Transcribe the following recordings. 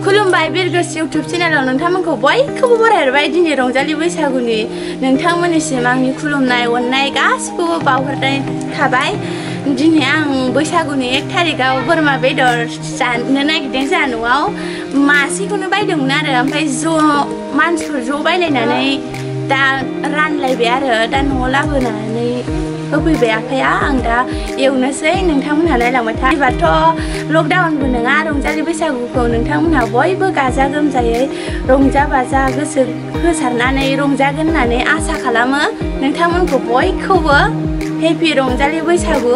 खुलुमबाय बिरगोस इउटुब चेनेलाव नोंथांमोनखौ बयखौबो बरायहरबाय दिनै रंजालि बैसागुनि नोंथांमोननिसिम आंनि खुलुमनाय अननाय गासिखौबो बावहरनाय थाबाय। दिनै आं बैसागुनि 1 थारिखआव बोरमा बेदर जानो नागिरदों जोंहा न'आव मासेखौनो बायदोंमोन आरो ओमफ्राय मानसिफोर ज' बायलायनानै दा रानलायबाय आरो दा न'आव लाबोनानै होफैबाय आफाया आं दा एवनोसै नोंथांमोनहा नायलांबाय था। एबारथ' लकडाउनबो नङा रंजालि बैसागुखौ नोंथांमोनहा बयबो गाजा गोमजायै रंजा बाजा गोसो होसारनानै रंजागोन होननानै आसा खालामो। नोंथांमोनखौ बयखौबो हेपि रंजालि बैसागु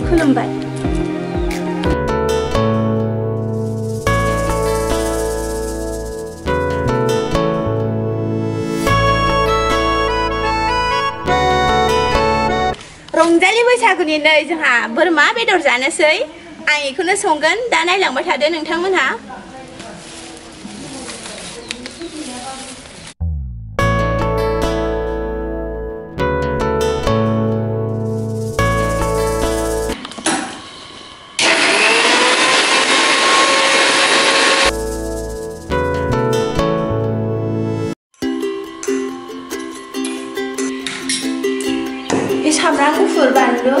खुलुमबाय। रंजालि बैसागुनि नै जोंहा बोरमा बेदर जानोसै आं बेखौनो संगोन दा नायलांबाय थादो नोंथांमोनहा। सामब्राम गुफुर बानलु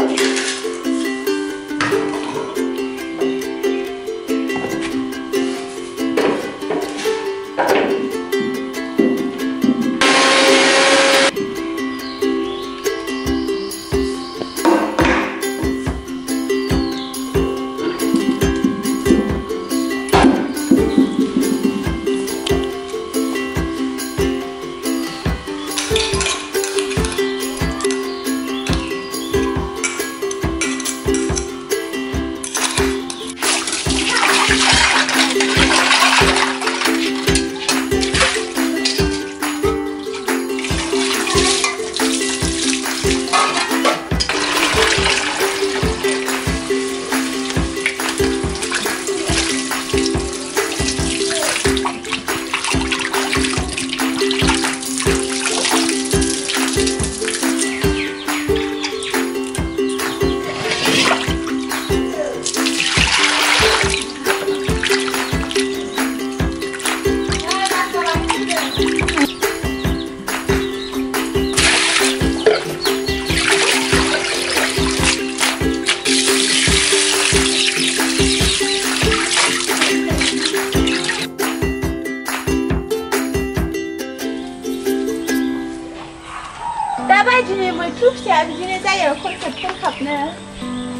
दाबायदिनि मैथ्रु फिथाइया बिदिनो जायो खरखाबनो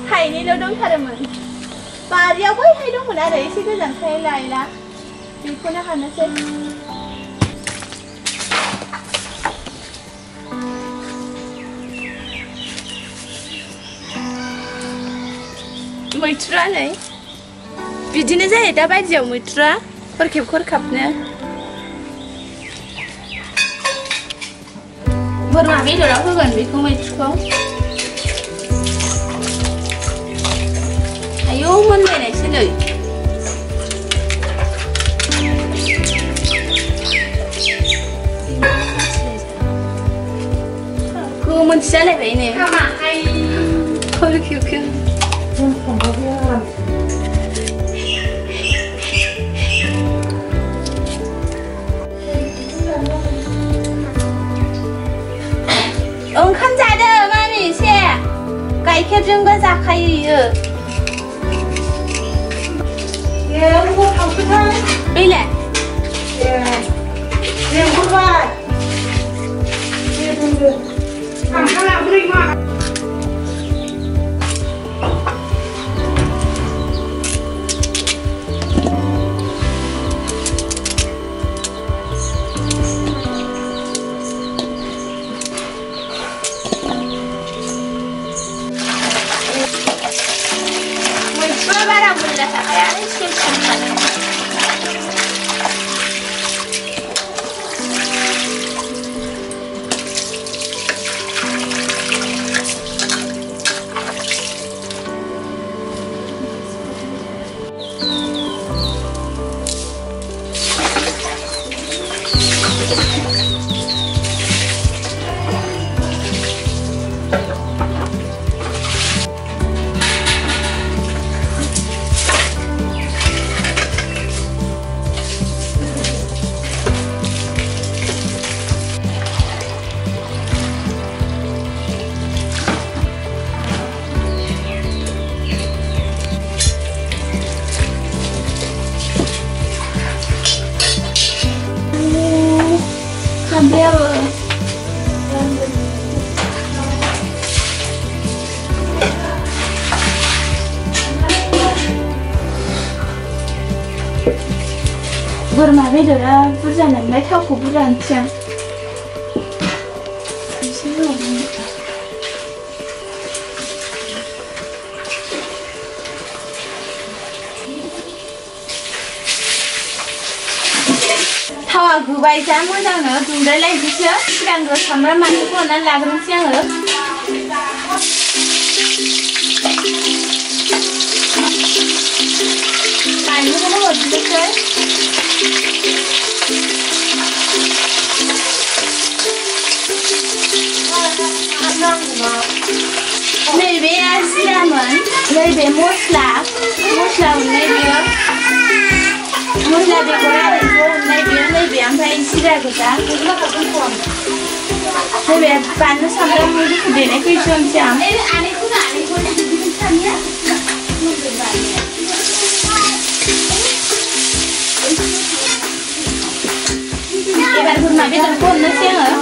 थाइनैल' दंथारोमोन बारियाव बैहाय दंमोन आरो एसे गोजानखाय लायला बेखौनो हानोसै। मैथ्रुआ नै बिदिनो जायो दाबायदियाव मैथ्रुआ खरखाबनो। बोरमा बेदराव होगोन बेखौ मैथ्रुखौ। आयौ मोनलायनायसो नै गोमोनसो जालायबाय नै खरखेबखेब ओंखाम जादो मामि एसे गाइखेरजोंबो जाखायो बेलाय बारा बुरजा थाखाया एसे बोरमा बेदरा बुरजा नालाय थावखौ बुरजा होनोसै आं थावा गुबाय जा मोजांनो दुंद्रायलायनोसै सिगांग्रो सामब्राम बानलुखौ हरनानै लाग्रोनोसै आङो बानलुखौनो हरजोबनोसै नैबे जिरामोन नैबे मस्ला मोननाय बेयो मस्ला बेगर आरिखौ मोननाय बेयो नैबे ओमफ्राय जिरा गोजा नैबे बानलु सामब्राम गुफुर देनायखौ एसे होनोसै आं एबार बोरमा बेदरखौ हरनोसै आङो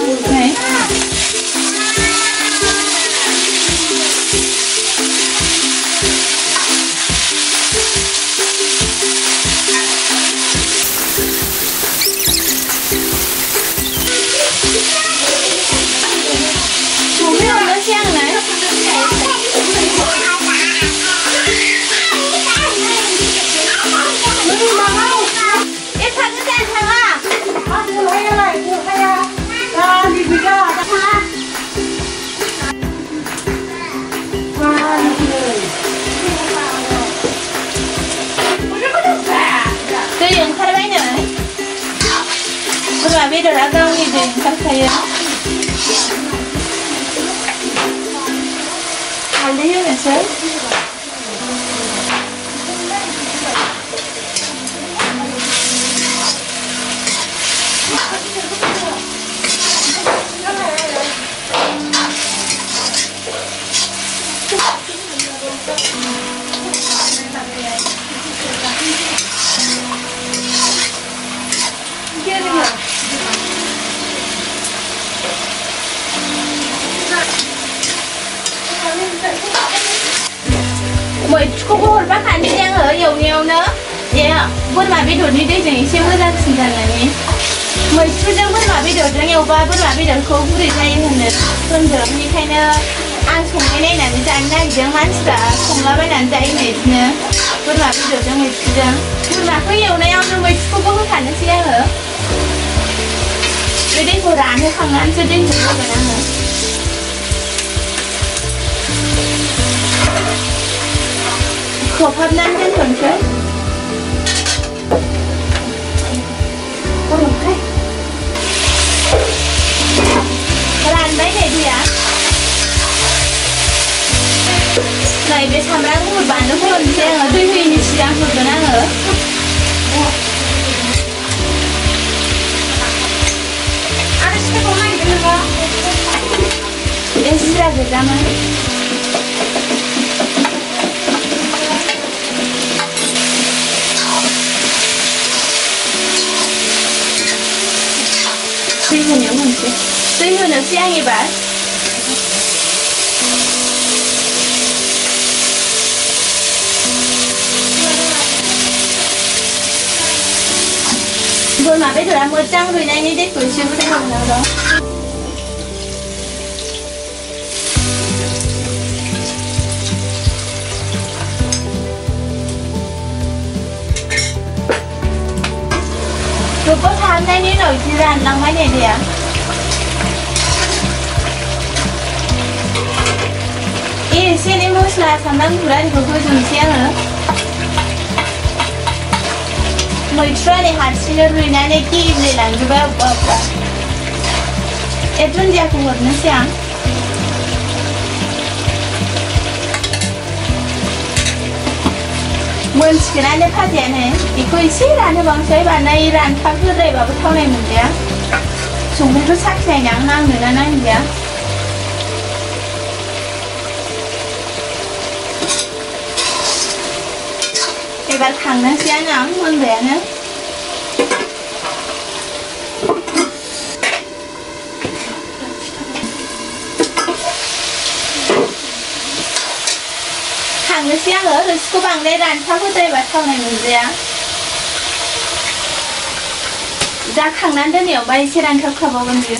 बोरमा बेदरा गावनि दै ओंखारखायो हालदै होनोसै मैथ्रुखौबो हरफाखानोसै आङो एवनायावनो बोरमा बेदरनि दैजों एसे मोजांसिन जानानै मैथ्रुजों बोरमा बेदरजों एवबा बोरमा बेदरखौ गुरै जायो होनदों बेनिखायनो आं संनाय नायनानै जानो नागिरदों मानसिफ्रा संलाबायनानै जायो बिदिनो बोरमा बेदरजों मैथ्रुजों बोरमाखौ एवनायावनो मैथ्रुखौबो होखानोसै आङो बे दैखौ रानहोखांनानैसो दैखौ होगोन आङो खोबहाबनानै दोनथ'नोसै गरमखाय रानबाय नै दैया नैबे सामब्राम गुफुर बानलुखौ होनोसै आङो दै होयैनि सिगां होगोन आङो बे जिरा गोजामोन दै होनोसै आं एबार बोरमा बेदरा मोजां रुइनायनि दैखौ एसे बुरजा होनांगौ गोबाव थाहाबनायनि उनाव बिदि रानलांबाय नै दैया एसे एनै मस्ला सामब्राम गुफुर आरिखौ होजोबनोसै आङो मैथ्रुआ नै हारसिंनो रुइनानै गेब्लेलांजोबबाय अबेबा दुन्दियाखौ हरनोसै आं मोनसिगोनानो फाजायानो बेखौ एसे रानहोबावनोसै बानाय रानथाबहोद्रायबाबो थावनाय मोनजाया संख्रिखौ साखिनायनो आं नांदोंना नांदिया एबार खांनोसैयानो आं मोनबायानो खांनोसै आङो रोसिखौ बांद्राय रानथाबहोद्रायबा थावनाय मोनजाया जाखांनानै दोननायावबा एसे रानख्राबख्राबावगोन बियो